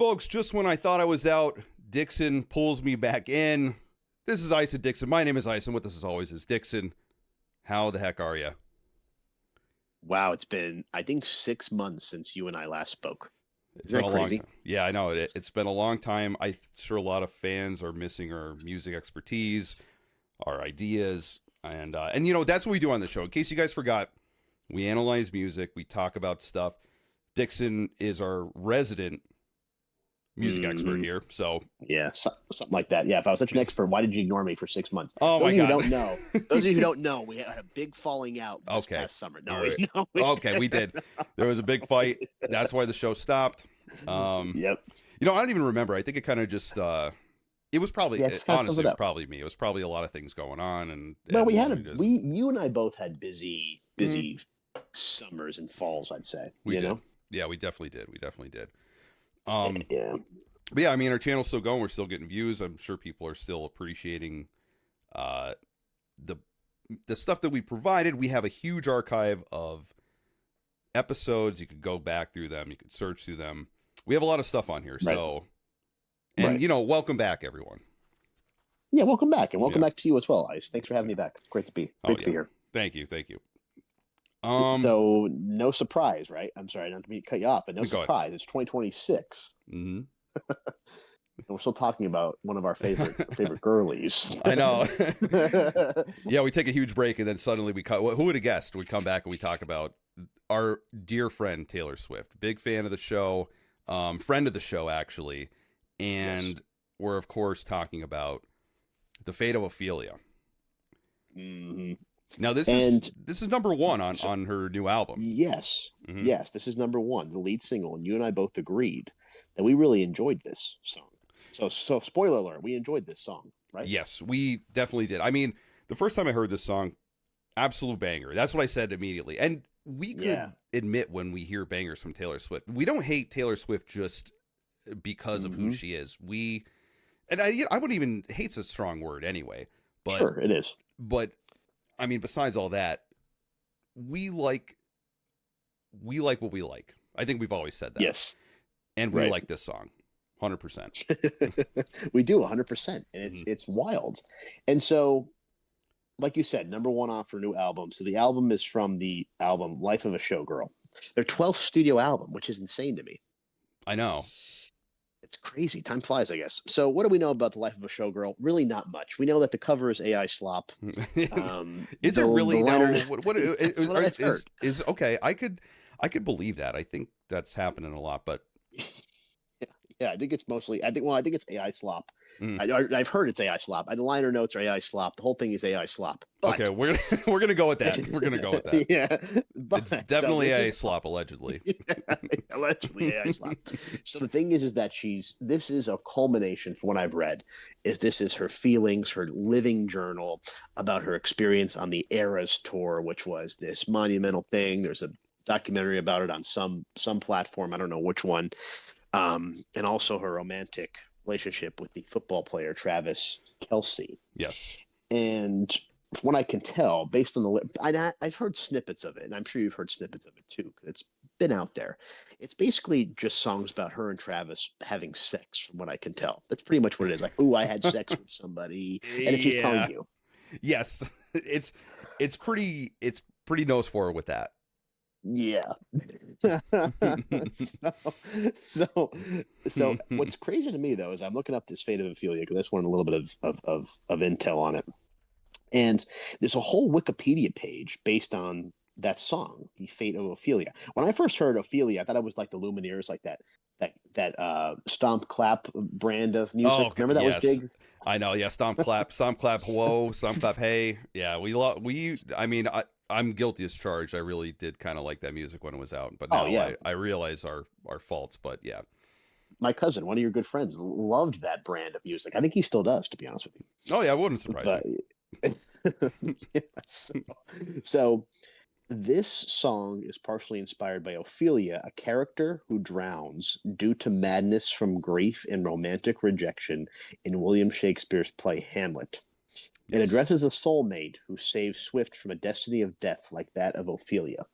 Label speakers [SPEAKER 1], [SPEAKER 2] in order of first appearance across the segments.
[SPEAKER 1] Folks, just when I thought I was out, Dixon pulls me back in. This is Ison Dixon. My name is Ison. With us as always is Dixon. How the heck are you?
[SPEAKER 2] Wow, it's been, I think, 6 months since you and I last spoke.
[SPEAKER 1] It's
[SPEAKER 2] Isn't
[SPEAKER 1] been
[SPEAKER 2] that
[SPEAKER 1] a long
[SPEAKER 2] crazy?
[SPEAKER 1] time. Yeah, I know. It's been a long time. I'm sure a lot of fans are missing our music expertise, our ideas, and that's what we do on the show. In case you guys forgot, we analyze music, we talk about stuff. Dixon is our resident music expert
[SPEAKER 2] hmm
[SPEAKER 1] here. So,
[SPEAKER 2] Yeah, something like that. Yeah, if I was such an expert, why did you ignore me for 6 months?
[SPEAKER 1] oh
[SPEAKER 2] Those
[SPEAKER 1] my
[SPEAKER 2] of you who
[SPEAKER 1] god.
[SPEAKER 2] don't know, those of you who don't know, we had a big falling out this
[SPEAKER 1] Okay.
[SPEAKER 2] past summer.
[SPEAKER 1] All
[SPEAKER 2] No,
[SPEAKER 1] right.
[SPEAKER 2] no, we
[SPEAKER 1] Okay, we did. There was a big fight. That's why the show stopped. Um,
[SPEAKER 2] Yep.
[SPEAKER 1] I don't even remember. I think it kind of just it was probably
[SPEAKER 2] Yeah, just kind of
[SPEAKER 1] honestly
[SPEAKER 2] fizzled
[SPEAKER 1] it was
[SPEAKER 2] out.
[SPEAKER 1] probably me. It was probably a lot of things going on
[SPEAKER 2] Well,
[SPEAKER 1] and we just
[SPEAKER 2] you and I both had busy,
[SPEAKER 1] mhm,
[SPEAKER 2] busy summers and falls, I'd say.
[SPEAKER 1] we did. Yeah, we definitely did. We definitely did. Um
[SPEAKER 2] Yeah.
[SPEAKER 1] but yeah, I mean our channel's still going. We're still getting views. I'm sure people are still appreciating uh the the stuff that we provided. We have a huge archive of episodes. You could go back through them, you could search through them. We have a lot of stuff on here.
[SPEAKER 2] Right.
[SPEAKER 1] So and
[SPEAKER 2] Right.
[SPEAKER 1] welcome back everyone.
[SPEAKER 2] Yeah, welcome back, and welcome
[SPEAKER 1] Yeah.
[SPEAKER 2] back to you as well, Ice. Thanks for having
[SPEAKER 1] Yeah.
[SPEAKER 2] me back. It's great to be
[SPEAKER 1] Oh
[SPEAKER 2] great to be
[SPEAKER 1] yeah.
[SPEAKER 2] here.
[SPEAKER 1] Thank you. Thank you. Um
[SPEAKER 2] So no surprise, right? I'm sorry, not to cut you off, but no
[SPEAKER 1] Go ahead.
[SPEAKER 2] surprise. It's 2026,
[SPEAKER 1] Mm-hmm.
[SPEAKER 2] and we're still talking about one of our favorite girlies.
[SPEAKER 1] I know. Yeah, we take a huge break and then suddenly we cut. Who would have guessed? We come back and we talk about our dear friend Taylor Swift. Big fan of the show, friend of the show actually, and
[SPEAKER 2] Yes.
[SPEAKER 1] we're of course talking about the fate of Ophelia.
[SPEAKER 2] hmm
[SPEAKER 1] Now
[SPEAKER 2] And
[SPEAKER 1] this is number one
[SPEAKER 2] so,
[SPEAKER 1] on her new album.
[SPEAKER 2] yes,
[SPEAKER 1] Hmm.
[SPEAKER 2] yes, this is number one, the lead single, and you and I both agreed that we really enjoyed this song. So spoiler alert, we enjoyed this song, right?
[SPEAKER 1] Yes, we definitely did. I mean, the first time I heard this song, absolute banger. That's what I said immediately. And we
[SPEAKER 2] Yeah.
[SPEAKER 1] could admit when we hear bangers from Taylor Swift, we don't hate Taylor Swift just because of who
[SPEAKER 2] hmm
[SPEAKER 1] she is. I wouldn't even hate's a strong word anyway. But
[SPEAKER 2] Sure, it is.
[SPEAKER 1] but I mean, besides all that, we like what we like. I think we've always said that,
[SPEAKER 2] Yes,
[SPEAKER 1] and we
[SPEAKER 2] right.
[SPEAKER 1] like this song, 100%.
[SPEAKER 2] We do 100%, and
[SPEAKER 1] Mhm.
[SPEAKER 2] it's wild. And so, like you said, number one off her new album. So the album is from the album Life of a Showgirl, their 12th studio album, which is insane to me.
[SPEAKER 1] I know.
[SPEAKER 2] It's crazy. Time flies, I guess. So what do we know about the Life of a Showgirl? Really not much. We know that the cover is AI slop.
[SPEAKER 1] Is it
[SPEAKER 2] The
[SPEAKER 1] really
[SPEAKER 2] liner
[SPEAKER 1] though? What
[SPEAKER 2] That's what I've heard.
[SPEAKER 1] is okay? I could believe that. I think that's happening a lot, but
[SPEAKER 2] Yeah, I think it's mostly. I think it's AI slop.
[SPEAKER 1] mm,
[SPEAKER 2] I've heard it's AI slop. The liner notes are AI slop. The whole thing is AI slop.
[SPEAKER 1] okay,
[SPEAKER 2] But
[SPEAKER 1] we're gonna go with that. We're gonna go with that.
[SPEAKER 2] yeah,
[SPEAKER 1] It's
[SPEAKER 2] but so
[SPEAKER 1] definitely
[SPEAKER 2] this
[SPEAKER 1] a
[SPEAKER 2] is
[SPEAKER 1] slop, allegedly.
[SPEAKER 2] allegedly AI slop. So the thing is that this is a culmination from what I've read. This is her feelings, her living journal about her experience on the Eras tour, which was this monumental thing. There's a documentary about it on some platform. I don't know which one. And also her romantic relationship with the football player Travis Kelsey.
[SPEAKER 1] Yes.
[SPEAKER 2] And from what I can tell, based on I've heard snippets of it, and I'm sure you've heard snippets of it too, because it's been out there. It's basically just songs about her and Travis having sex, from what I can tell. That's pretty much what it is. Like, ooh, I had sex with somebody, and it's she's telling
[SPEAKER 1] Yeah.
[SPEAKER 2] you.
[SPEAKER 1] Yes. It's pretty nose forward with that.
[SPEAKER 2] Yeah. so, so, so what's crazy to me though is I'm looking up this Fate of Ophelia because I just wanted a little bit of intel on it, and there's a whole Wikipedia page based on that song, The Fate of Ophelia. When I first heard Ophelia, I thought it was like the Lumineers, like that stomp clap brand of music.
[SPEAKER 1] Oh
[SPEAKER 2] Remember that was
[SPEAKER 1] yes,
[SPEAKER 2] big.
[SPEAKER 1] I know. Yeah, stomp clap, whoa, stomp clap, hey. Yeah, we. I mean, I'm guilty as charged. I really did kind of like that music when it was out, but
[SPEAKER 2] Oh
[SPEAKER 1] now
[SPEAKER 2] yeah,
[SPEAKER 1] I realize our faults. But yeah,
[SPEAKER 2] my cousin, one of your good friends, loved that brand of music. I think he still does, to be honest with you.
[SPEAKER 1] oh yeah, it wouldn't surprise me.
[SPEAKER 2] But yeah, so this song is partially inspired by Ophelia, a character who drowns due to madness from grief and romantic rejection in William Shakespeare's play Hamlet. It
[SPEAKER 1] Yes.
[SPEAKER 2] addresses a soulmate who saves Swift from a destiny of death like that of Ophelia.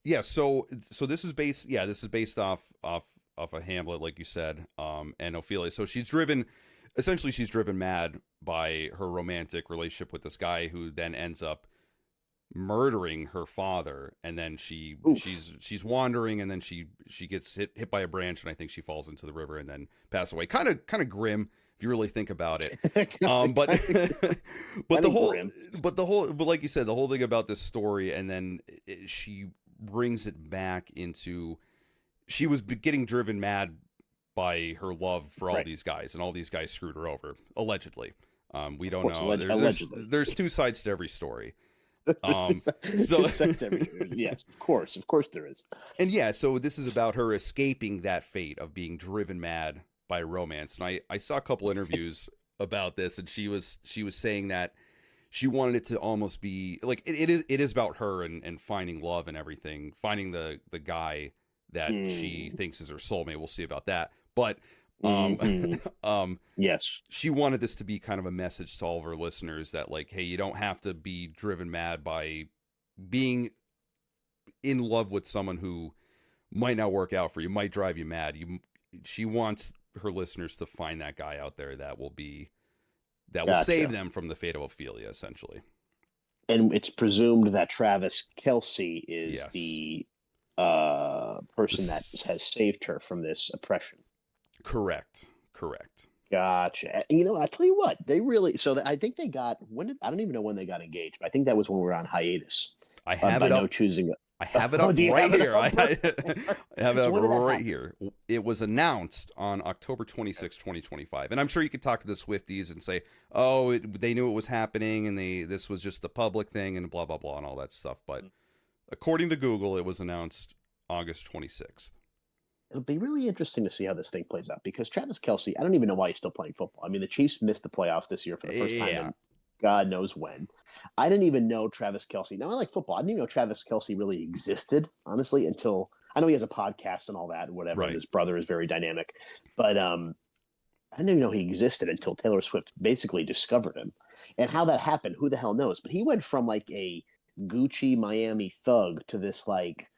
[SPEAKER 1] yeah, so this is based off a Hamlet, like you said, and Ophelia. So she's driven mad by her romantic relationship with this guy who then ends up murdering her father, and then
[SPEAKER 2] Oof.
[SPEAKER 1] she's wandering, and then she gets hit by a branch, and I think she falls into the river and then pass away. Kind of grim if you really think about it. But
[SPEAKER 2] Kind
[SPEAKER 1] but the
[SPEAKER 2] of
[SPEAKER 1] whole
[SPEAKER 2] grim.
[SPEAKER 1] but like you said, the whole thing about this story, and then she brings it back into, she was getting driven mad by her love for all
[SPEAKER 2] Right.
[SPEAKER 1] these guys, and all these guys screwed her over, allegedly. We
[SPEAKER 2] Of
[SPEAKER 1] don't
[SPEAKER 2] course,
[SPEAKER 1] know.
[SPEAKER 2] allegedly.
[SPEAKER 1] There's two sides to every story.
[SPEAKER 2] Two
[SPEAKER 1] So
[SPEAKER 2] sides to every story. Yes, of course there is.
[SPEAKER 1] and yeah, so this is about her escaping that fate of being driven mad by romance. And I saw a couple interviews about this, and she was saying that she wanted it to almost be like it is about her and finding love and everything, finding the guy that she
[SPEAKER 2] Mm.
[SPEAKER 1] thinks is her soulmate. We'll see about that. But um
[SPEAKER 2] Hmm.
[SPEAKER 1] um
[SPEAKER 2] Yes.
[SPEAKER 1] she wanted this to be kind of a message to all of her listeners that, like, hey, you don't have to be driven mad by being in love with someone who might not work out for you, might drive you mad. She wants her listeners to find that guy out there that will save
[SPEAKER 2] Gotcha.
[SPEAKER 1] them from the fate of Ophelia, essentially.
[SPEAKER 2] And it's presumed that Travis Kelsey is
[SPEAKER 1] Yes.
[SPEAKER 2] the person that
[SPEAKER 1] This
[SPEAKER 2] has saved her from this oppression.
[SPEAKER 1] correct. Correct.
[SPEAKER 2] Gotcha. You know, I tell you what, they really. So I think they got when did I don't even know when they got engaged, but I think that was when we were on hiatus.
[SPEAKER 1] I have
[SPEAKER 2] By
[SPEAKER 1] it
[SPEAKER 2] no
[SPEAKER 1] up.
[SPEAKER 2] choosing.
[SPEAKER 1] I have it
[SPEAKER 2] Oh,
[SPEAKER 1] up
[SPEAKER 2] do you
[SPEAKER 1] right
[SPEAKER 2] have it
[SPEAKER 1] here.
[SPEAKER 2] up?
[SPEAKER 1] I have it
[SPEAKER 2] So
[SPEAKER 1] up
[SPEAKER 2] when did that
[SPEAKER 1] right
[SPEAKER 2] happen?
[SPEAKER 1] here. It was announced on October 26, 2025. And I'm sure you could talk to the Swifties and say, "Oh, they knew it was happening, and this was just the public thing, and blah blah blah, and all that stuff." But according to Google, it was announced August 26th.
[SPEAKER 2] It'll be really interesting to see how this thing plays out because Travis Kelsey, I don't even know why he's still playing football. I mean, the Chiefs missed the playoffs this year for the first time
[SPEAKER 1] Yeah.
[SPEAKER 2] in God knows when. I didn't even know Travis Kelsey. Now I like football. I didn't even know Travis Kelsey really existed, honestly, until I know he has a podcast and all that and whatever. And
[SPEAKER 1] Right.
[SPEAKER 2] his brother is very dynamic, but I didn't even know he existed until Taylor Swift basically discovered him. And how that happened, who the hell knows? But he went from like a Gucci Miami thug to this like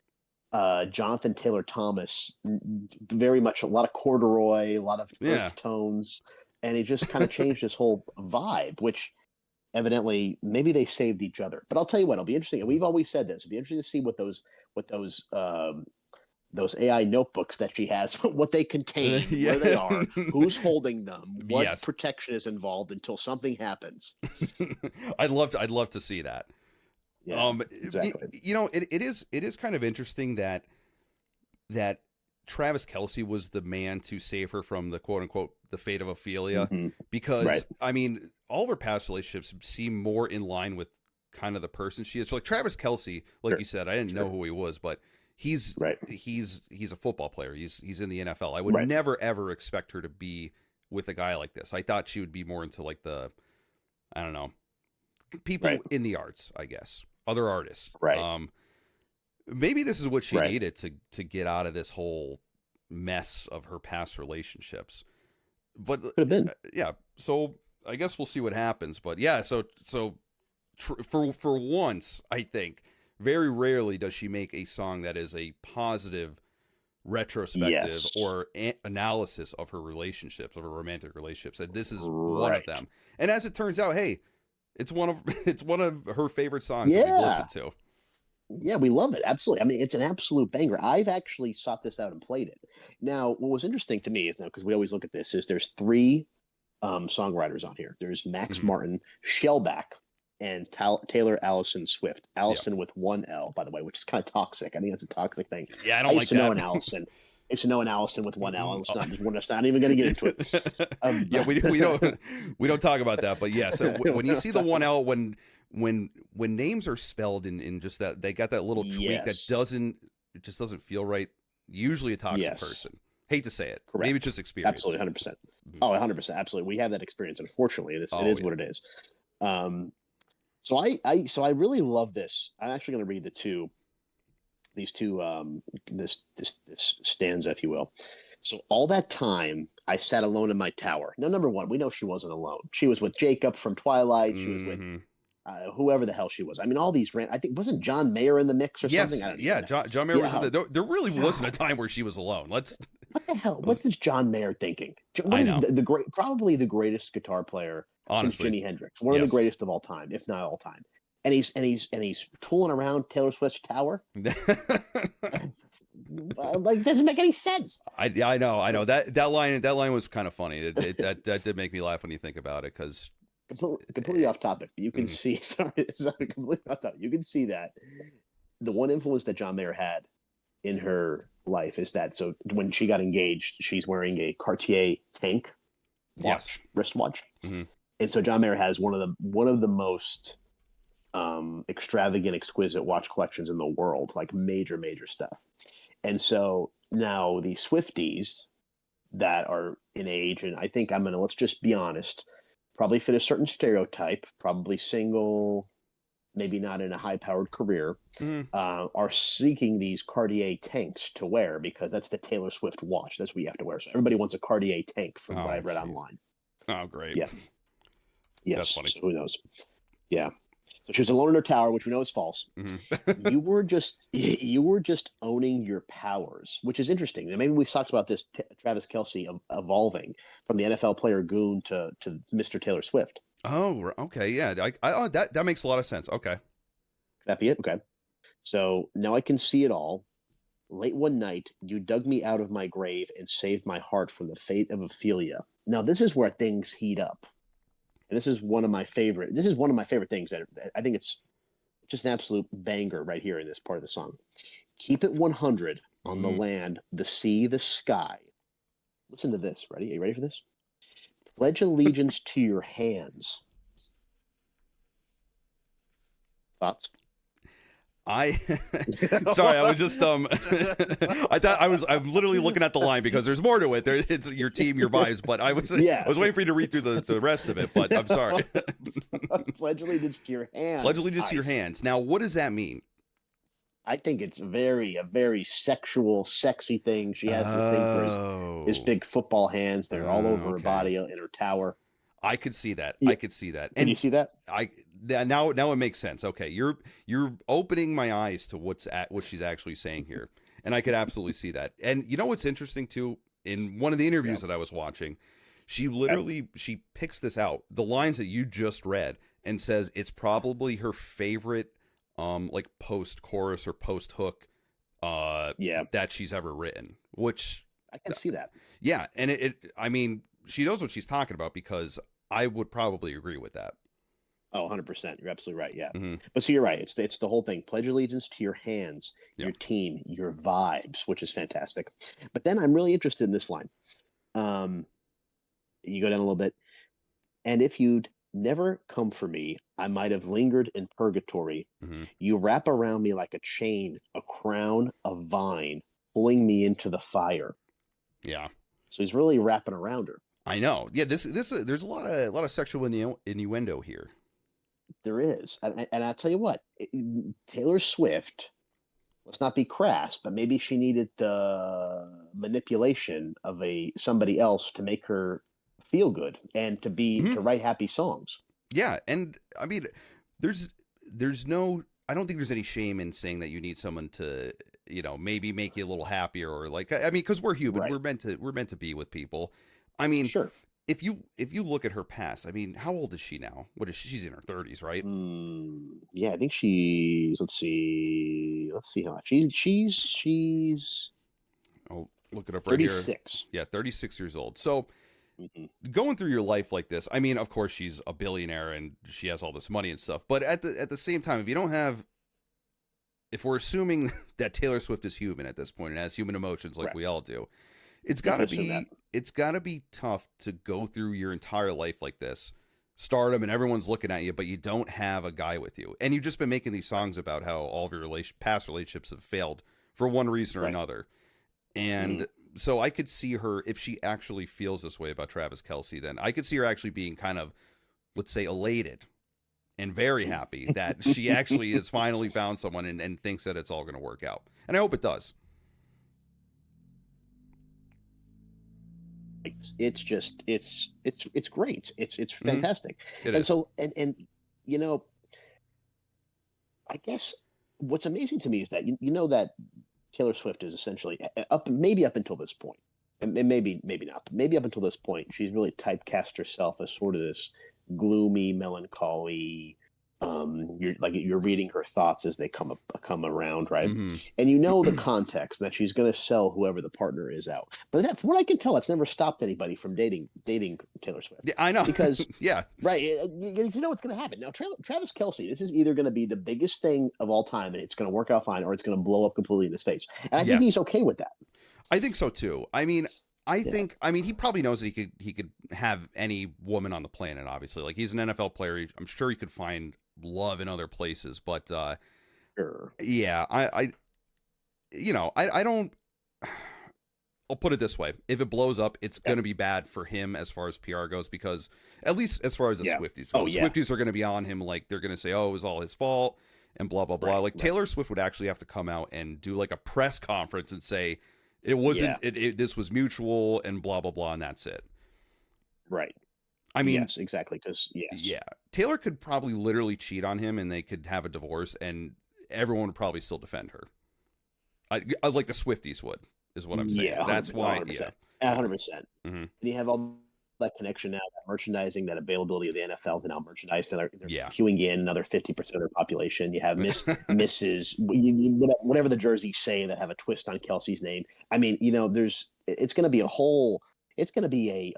[SPEAKER 2] Jonathan Taylor Thomas, very much a lot of corduroy, a lot of
[SPEAKER 1] Yeah.
[SPEAKER 2] earth tones, and he just kind of changed his whole vibe, which evidently maybe they saved each other. But I'll tell you what, it'll be interesting. And we've always said this. It'll be interesting to see what those AI notebooks that she has, what they contain, where they
[SPEAKER 1] Yeah.
[SPEAKER 2] are, who's holding them, what
[SPEAKER 1] Yes.
[SPEAKER 2] protection is involved until something happens.
[SPEAKER 1] I'd love to see that.
[SPEAKER 2] Yeah, exactly.
[SPEAKER 1] It is kind of interesting that Travis Kelsey was the man to save her from the quote unquote the fate of Ophelia,
[SPEAKER 2] Hmm.
[SPEAKER 1] because
[SPEAKER 2] Right.
[SPEAKER 1] I mean all of her past relationships seem more in line with kind of the person she is. So like Travis Kelsey, like
[SPEAKER 2] Sure.
[SPEAKER 1] you said, I didn't know
[SPEAKER 2] Sure.
[SPEAKER 1] who he was, but he's
[SPEAKER 2] Right.
[SPEAKER 1] he's a football player. He's in the NFL. I would
[SPEAKER 2] Right.
[SPEAKER 1] never ever expect her to be with a guy like this. I thought she would be more into like the, I don't know,
[SPEAKER 2] Right.
[SPEAKER 1] people in the arts, I guess, other artists.
[SPEAKER 2] Right.
[SPEAKER 1] Maybe this is what she
[SPEAKER 2] Right.
[SPEAKER 1] needed to get out of this whole mess of her past relationships. But
[SPEAKER 2] Could have been.
[SPEAKER 1] yeah, so I guess we'll see what happens. But yeah, for once, I think very rarely does she make a song that is a positive retrospective
[SPEAKER 2] Yes.
[SPEAKER 1] or analysis of her relationships, of her romantic relationships, and this is one of
[SPEAKER 2] Right.
[SPEAKER 1] them. And as it turns out, hey, it's one of it's one of her favorite songs that we've
[SPEAKER 2] Yeah.
[SPEAKER 1] listened to.
[SPEAKER 2] Yeah, we love it. Absolutely. I mean, it's an absolute banger. I've actually sought this out and played it. Now, what was interesting to me is now because we always look at this is there's three songwriters on here. There's Max
[SPEAKER 1] Mhm.
[SPEAKER 2] Martin, Shellback, and Taylor Allison Swift.
[SPEAKER 1] Yeah,
[SPEAKER 2] Allison with one L, by the way, which is kind of toxic. I think that's a toxic thing.
[SPEAKER 1] yeah, I
[SPEAKER 2] I
[SPEAKER 1] don't
[SPEAKER 2] used
[SPEAKER 1] like
[SPEAKER 2] to know
[SPEAKER 1] that.
[SPEAKER 2] an Allison. I used to know an Allison with one L. And
[SPEAKER 1] Oh.
[SPEAKER 2] it's not even going to get into it.
[SPEAKER 1] Yeah, we don't talk about that, but yeah. So when you see the one L, when names are spelled in just that, they got that little tweak that
[SPEAKER 2] Yes.
[SPEAKER 1] it just doesn't feel right. Usually a toxic
[SPEAKER 2] Yes.
[SPEAKER 1] person. Hate to say it. Maybe it's
[SPEAKER 2] Correct.
[SPEAKER 1] just experience.
[SPEAKER 2] Absolutely, 100%.
[SPEAKER 1] Mhm.
[SPEAKER 2] Oh, 100%. Absolutely. We have that experience, unfortunately. It
[SPEAKER 1] Oh
[SPEAKER 2] is
[SPEAKER 1] yeah.
[SPEAKER 2] what it is. Um, so I really love this. I'm actually going to read these two, this stanza, if you will. So all that time I sat alone in my tower. Now, number one, we know she wasn't alone. She was with Jacob from Twilight. She was with
[SPEAKER 1] Hmm.
[SPEAKER 2] whoever the hell she was. I mean, all these I think wasn't John Mayer in the mix or something.
[SPEAKER 1] Yes,
[SPEAKER 2] I don't
[SPEAKER 1] yeah.
[SPEAKER 2] even know.
[SPEAKER 1] John Mayer was in
[SPEAKER 2] Yeah,
[SPEAKER 1] there really wasn't a
[SPEAKER 2] God,
[SPEAKER 1] time where she was alone. Let's.
[SPEAKER 2] what the hell? What is John Mayer thinking? What
[SPEAKER 1] I
[SPEAKER 2] is
[SPEAKER 1] know.
[SPEAKER 2] the great, probably the greatest guitar player since
[SPEAKER 1] Honestly,
[SPEAKER 2] Jimi Hendrix, one of the
[SPEAKER 1] yes.
[SPEAKER 2] greatest of all time, if not all time. And he's tooling around Taylor Swift's tower. Like, it doesn't make any sense.
[SPEAKER 1] I know that line was kind of funny. That did make me laugh when you think about it because
[SPEAKER 2] Completely off topic. But you can
[SPEAKER 1] mm,
[SPEAKER 2] see, sorry, completely off topic. You can see that the one influence that John Mayer had in her life is that, so when she got engaged, she's wearing a Cartier tank
[SPEAKER 1] yes.
[SPEAKER 2] wristwatch,
[SPEAKER 1] Hmm.
[SPEAKER 2] and so John Mayer has one of the most extravagant, exquisite watch collections in the world, like major stuff. And so now the Swifties that are in age, and I think I'm gonna, let's just be honest, probably fit a certain stereotype, probably single, maybe not in a high-powered career,
[SPEAKER 1] Hmm.
[SPEAKER 2] are seeking these Cartier tanks to wear because that's the Taylor Swift watch. That's what you have to wear. So everybody wants a Cartier tank, from what
[SPEAKER 1] Oh
[SPEAKER 2] I've read
[SPEAKER 1] jeez.
[SPEAKER 2] online.
[SPEAKER 1] Oh great.
[SPEAKER 2] Yeah.
[SPEAKER 1] That's
[SPEAKER 2] Yes.
[SPEAKER 1] funny.
[SPEAKER 2] So who knows? Yeah. So she was alone in her tower, which we know is false.
[SPEAKER 1] Hmm.
[SPEAKER 2] You were just owning your powers, which is interesting. And maybe we talked about this, Travis Kelsey evolving from the NFL player goon to Mr. Taylor Swift.
[SPEAKER 1] Oh, okay, yeah. That makes a lot of sense. Okay.
[SPEAKER 2] Could that be it? Okay. So now I can see it all. Late one night, you dug me out of my grave and saved my heart from the fate of Ophelia. Now this is where things heat up, and this is one of my favorite. This is one of my favorite things that I think it's just an absolute banger right here in this part of the song. Keep it 100 on the
[SPEAKER 1] Mm.
[SPEAKER 2] land, the sea, the sky. Listen to this. Ready? Are you ready for this? Pledge allegiance to your hands. Thoughts?
[SPEAKER 1] I sorry, I was just I thought I'm literally looking at the line because there's more to it. There it's your team, your vibes, but I
[SPEAKER 2] Yeah.
[SPEAKER 1] was waiting for you to read through the rest of it, but I'm sorry.
[SPEAKER 2] Pledge allegiance to your
[SPEAKER 1] Pledge
[SPEAKER 2] hands.
[SPEAKER 1] allegiance to your
[SPEAKER 2] Ice.
[SPEAKER 1] hands. Now, what does that mean?
[SPEAKER 2] I think it's a very sexual, sexy thing. She has this thing for his
[SPEAKER 1] Oh.
[SPEAKER 2] big football hands. They're all over her
[SPEAKER 1] Okay.
[SPEAKER 2] body in her tower.
[SPEAKER 1] I could see that.
[SPEAKER 2] Yeah.
[SPEAKER 1] I could see that.
[SPEAKER 2] Can you
[SPEAKER 1] And
[SPEAKER 2] see that?
[SPEAKER 1] I now it makes sense. Okay, you're opening my eyes to what she's actually saying here, and I could absolutely see that. And you know what's interesting too? In one of the
[SPEAKER 2] Yeah.
[SPEAKER 1] interviews that I was watching,
[SPEAKER 2] Okay.
[SPEAKER 1] she picks this out, the lines that you just read, and says it's probably her favorite, like post chorus or post hook,
[SPEAKER 2] Yeah.
[SPEAKER 1] that she's ever written. Which,
[SPEAKER 2] I can see that.
[SPEAKER 1] yeah, and I mean, she knows what she's talking about because I would probably agree with that.
[SPEAKER 2] Oh, 100%. You're absolutely right. Yeah.
[SPEAKER 1] Hmm.
[SPEAKER 2] But so you're right. It's the whole thing. Pledge allegiance to your hands,
[SPEAKER 1] Yeah.
[SPEAKER 2] your team, your vibes, which is fantastic. But then I'm really interested in this line. Um, you go down a little bit. And if you'd never come for me, I might have lingered in purgatory.
[SPEAKER 1] Hmm.
[SPEAKER 2] You wrap around me like a chain, a crown, a vine, pulling me into the fire.
[SPEAKER 1] Yeah.
[SPEAKER 2] So he's really wrapping around her.
[SPEAKER 1] I know. Yeah, this there's a lot of sexual innuendo here.
[SPEAKER 2] There is. And I tell you what, Taylor Swift, let's not be crass, but maybe she needed the manipulation of somebody else to make her feel good and
[SPEAKER 1] Hmm.
[SPEAKER 2] to write happy songs.
[SPEAKER 1] Yeah, and I mean, there's there's no I don't think there's any shame in saying that you need someone to maybe make you a little happier or like I mean because we're human,
[SPEAKER 2] Right.
[SPEAKER 1] we're meant to be with people. I mean,
[SPEAKER 2] Sure.
[SPEAKER 1] if you look at her past, I mean, how old is she now? What is she? She's in her 30s, right?
[SPEAKER 2] Yeah, I think she's. Let's see. Let's see how much she's
[SPEAKER 1] I'll look it up right here.
[SPEAKER 2] 36.
[SPEAKER 1] Yeah, 36 years old. So
[SPEAKER 2] Hmm.
[SPEAKER 1] going through your life like this, I mean, of course she's a billionaire and she has all this money and stuff. But at the same time, if we're assuming that Taylor Swift is human at this point and has human emotions like
[SPEAKER 2] Right.
[SPEAKER 1] we all do, it's
[SPEAKER 2] You can
[SPEAKER 1] gotta
[SPEAKER 2] assume that.
[SPEAKER 1] be tough to go through your entire life like this, stardom, and everyone's looking at you, but you don't have a guy with you, and you've just been making these
[SPEAKER 2] Right.
[SPEAKER 1] songs about how all of your past relationships have failed for one reason or
[SPEAKER 2] Right.
[SPEAKER 1] another,
[SPEAKER 2] Mm.
[SPEAKER 1] and so I could see her if she actually feels this way about Travis Kelsey, then I could see her actually being kind of, let's say, elated and very happy that she actually has finally found someone and thinks that it's all going to work out. And I hope it does.
[SPEAKER 2] It's just it's great. It's
[SPEAKER 1] Hmm.
[SPEAKER 2] fantastic.
[SPEAKER 1] It
[SPEAKER 2] And
[SPEAKER 1] is.
[SPEAKER 2] so and you know I guess what's amazing to me is that you know that Taylor Swift is essentially maybe up until this point, and maybe not, but maybe up until this point, she's really typecast herself as sort of this gloomy, melancholy. You're reading her thoughts as they come around, right?
[SPEAKER 1] Hmm.
[SPEAKER 2] And you know the context that she's going to sell whoever the partner is out. But that, from what I can tell, it's never stopped anybody from dating Taylor Swift
[SPEAKER 1] Yeah, I know.
[SPEAKER 2] because
[SPEAKER 1] Yeah.
[SPEAKER 2] right. You know what's going to happen. Now, Travis Kelsey, this is either going to be the biggest thing of all time and it's going to work out fine, or it's going to blow up completely in his face. And I think he's
[SPEAKER 1] Yes.
[SPEAKER 2] okay with that.
[SPEAKER 1] I think so too.
[SPEAKER 2] Yeah.
[SPEAKER 1] I mean he probably knows that he could have any woman on the planet, obviously. Like he's an NFL player. I'm sure he could find love in other places, but
[SPEAKER 2] Sure.
[SPEAKER 1] yeah, I don't I'll put it this way. If it blows up, it's
[SPEAKER 2] Yeah.
[SPEAKER 1] going to be bad for him as far as PR goes because at least as far as the
[SPEAKER 2] Yeah.
[SPEAKER 1] Swifties go,
[SPEAKER 2] Oh,
[SPEAKER 1] the
[SPEAKER 2] yeah.
[SPEAKER 1] Swifties are going to be on him like they're going to say, "Oh, it was all his fault." And blah blah blah.
[SPEAKER 2] Right.
[SPEAKER 1] Like
[SPEAKER 2] Right.
[SPEAKER 1] Taylor Swift would actually have to come out and do like a press conference and say, it wasn't
[SPEAKER 2] Yeah.
[SPEAKER 1] this was mutual and blah blah blah and that's it.
[SPEAKER 2] Right.
[SPEAKER 1] I mean,
[SPEAKER 2] Yes, exactly. Because, yes.
[SPEAKER 1] yeah, Taylor could probably literally cheat on him and they could have a divorce and everyone would probably still defend her. I like the Swifties would is what I'm saying.
[SPEAKER 2] Yeah.
[SPEAKER 1] That's
[SPEAKER 2] 100%.
[SPEAKER 1] why, yeah.
[SPEAKER 2] 100%. 100%.
[SPEAKER 1] Hmm.
[SPEAKER 2] And you have all that connection now, that merchandising, that availability of the NFL to now merchandise. They're
[SPEAKER 1] Yeah.
[SPEAKER 2] queuing in another 50% of their population. You have Mrs. Whatever the jerseys say that have a twist on Kelsey's name. I mean, it's going to be it's going to be a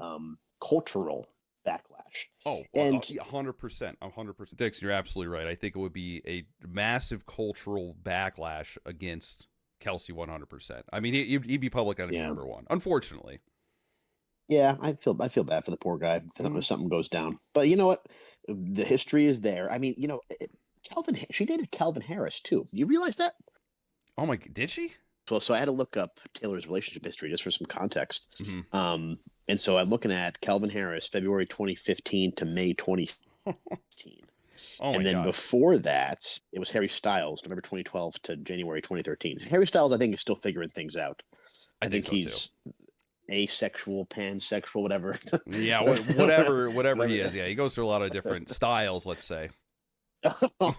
[SPEAKER 2] cultural backlash.
[SPEAKER 1] Oh,
[SPEAKER 2] And
[SPEAKER 1] 100%. 100%. Dix, you're absolutely right. I think it would be a massive cultural backlash against Kelsey 100%. I mean, he'd be public enemy
[SPEAKER 2] yeah,
[SPEAKER 1] number one, unfortunately.
[SPEAKER 2] yeah, I feel bad for the poor guy
[SPEAKER 1] Mhm.
[SPEAKER 2] if something goes down. But you know what? The history is there. I mean, she dated Calvin Harris too. You realize that?
[SPEAKER 1] Oh my, did she?
[SPEAKER 2] So I had to look up Taylor's relationship history just for some context.
[SPEAKER 1] Hmm.
[SPEAKER 2] And so I'm looking at Calvin Harris, February 2015 to May 2016.
[SPEAKER 1] Oh my
[SPEAKER 2] And then
[SPEAKER 1] God.
[SPEAKER 2] before that, it was Harry Styles, November 2012 to January 2013. Harry Styles, I think, is still figuring things out.
[SPEAKER 1] I
[SPEAKER 2] I
[SPEAKER 1] think
[SPEAKER 2] think
[SPEAKER 1] so too.
[SPEAKER 2] he's asexual, pansexual, whatever.
[SPEAKER 1] Yeah, whatever he is. Yeah, he goes through a lot of different styles, let's say. Oh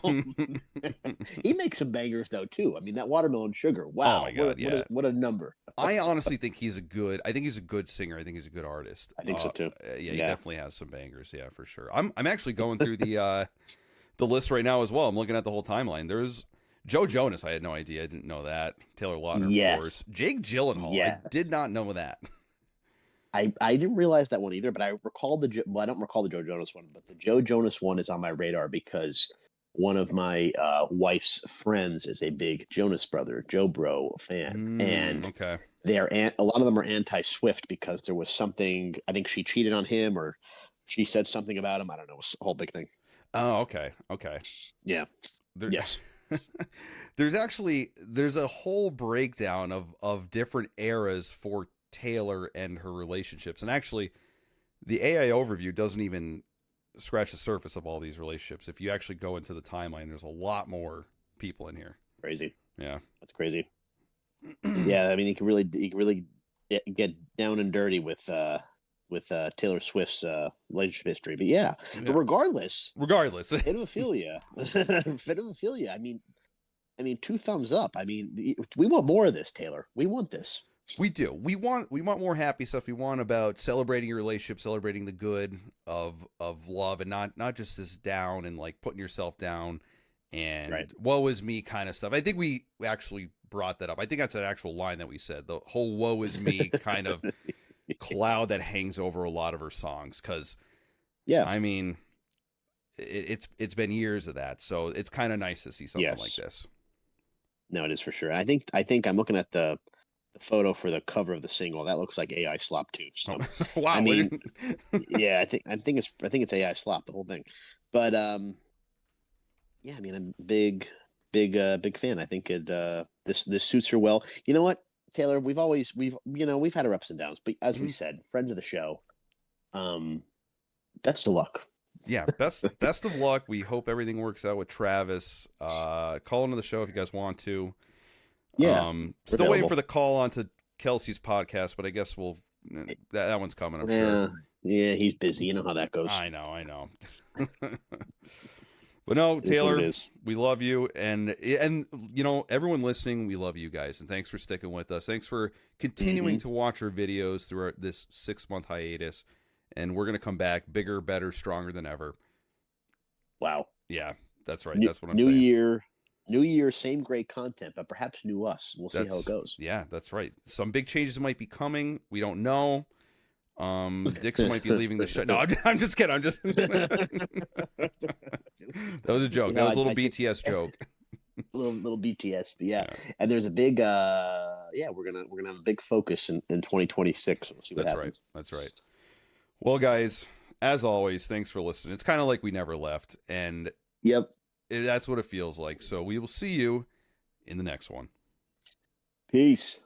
[SPEAKER 2] He makes some bangers though too. I mean, that watermelon sugar.
[SPEAKER 1] my
[SPEAKER 2] Wow,
[SPEAKER 1] God, yeah.
[SPEAKER 2] what a number.
[SPEAKER 1] I honestly think I think he's a good singer. I think he's a good artist.
[SPEAKER 2] I think so too.
[SPEAKER 1] Yeah, he
[SPEAKER 2] Yeah.
[SPEAKER 1] definitely has some bangers. Yeah, for sure. I'm actually going through the list right now as well. I'm looking at the whole timeline. There's Joe Jonas. I had no idea. I didn't know that. Taylor Lautner, of
[SPEAKER 2] Yes.
[SPEAKER 1] course. Jake Gyllenhaal. I
[SPEAKER 2] Yeah.
[SPEAKER 1] did not know that.
[SPEAKER 2] I didn't realize that one either, but I recall well, I don't recall the Joe Jonas one, but the Joe Jonas one is on my radar because one of my wife's friends is a big Jonas Brother, Joe Bro fan, and
[SPEAKER 1] Okay.
[SPEAKER 2] a lot of them are anti-Swift because there was something. I think she cheated on him, or she said something about him. I don't know. It's a whole big thing.
[SPEAKER 1] Oh, okay. Okay.
[SPEAKER 2] Yeah.
[SPEAKER 1] There,
[SPEAKER 2] Yes.
[SPEAKER 1] there's a whole breakdown of different eras for Taylor and her relationships. And actually, the AI overview doesn't even scratch the surface of all these relationships. If you actually go into the timeline, there's a lot more people in here.
[SPEAKER 2] Crazy.
[SPEAKER 1] Yeah.
[SPEAKER 2] That's crazy. Yeah. I mean, you can really get down and dirty with Taylor Swift's relationship history. But yeah. But regardless,
[SPEAKER 1] Regardless.
[SPEAKER 2] Ophelia, Ophelia. I mean, two thumbs up. I mean, we want more of this, Taylor. We want this.
[SPEAKER 1] We do. We want more happy stuff. We want about celebrating your relationship, celebrating the good of love, and not just this down and like putting yourself down and
[SPEAKER 2] Right.
[SPEAKER 1] woe is me kind of stuff. I think we actually brought that up. I think that's an actual line that we said. The whole woe is me kind of cloud that hangs over a lot of her songs. Because
[SPEAKER 2] Yeah.
[SPEAKER 1] I mean, it's been years of that, so it's kind of nice to see something like
[SPEAKER 2] Yes.
[SPEAKER 1] this.
[SPEAKER 2] No, it is for sure. I think I'm looking at the photo for the cover of the single. That looks like AI slop too. So
[SPEAKER 1] Oh, wow.
[SPEAKER 2] I mean, yeah, I think it's AI slop the whole thing. But yeah, I mean, I'm big fan. I think this suits her well. You know what, Taylor? We've had our ups and downs, but as we said, friend of the show. Best of luck.
[SPEAKER 1] Yeah, best of luck. We hope everything works out with Travis. Call into the show if you guys want to.
[SPEAKER 2] Yeah,
[SPEAKER 1] Still waiting for the call onto Kelsey's podcast, but I guess that one's coming, I'm sure.
[SPEAKER 2] Yeah, he's busy. You know how that goes.
[SPEAKER 1] I know. But no,
[SPEAKER 2] It is what it
[SPEAKER 1] Taylor,
[SPEAKER 2] is.
[SPEAKER 1] we love you, and you know everyone listening, we love you guys, and thanks for sticking with us. Thanks for continuing
[SPEAKER 2] Hmm.
[SPEAKER 1] to watch our videos through this 6 month hiatus, and we're gonna come back bigger, better, stronger than ever.
[SPEAKER 2] Wow.
[SPEAKER 1] Yeah, that's right.
[SPEAKER 2] New,
[SPEAKER 1] That's what I'm
[SPEAKER 2] new
[SPEAKER 1] saying.
[SPEAKER 2] year, new year, same great content, but perhaps new us. We'll see how it
[SPEAKER 1] That's
[SPEAKER 2] goes.
[SPEAKER 1] yeah, that's right. Some big changes might be coming. We don't know. Dix might be leaving the show. No, I'm just kidding. I'm just that was a joke.
[SPEAKER 2] You
[SPEAKER 1] That
[SPEAKER 2] know,
[SPEAKER 1] was a little
[SPEAKER 2] I think
[SPEAKER 1] BTS joke.
[SPEAKER 2] little BTS, but yeah.
[SPEAKER 1] Yeah,
[SPEAKER 2] And there's a big yeah, we're gonna have a big focus in 2026. We'll see what
[SPEAKER 1] that's right.
[SPEAKER 2] happens.
[SPEAKER 1] That's right. Well, guys, as always, thanks for listening. It's kind of like we never left, and
[SPEAKER 2] Yep.
[SPEAKER 1] that's what it feels like. So we will see you in the next one.
[SPEAKER 2] Peace.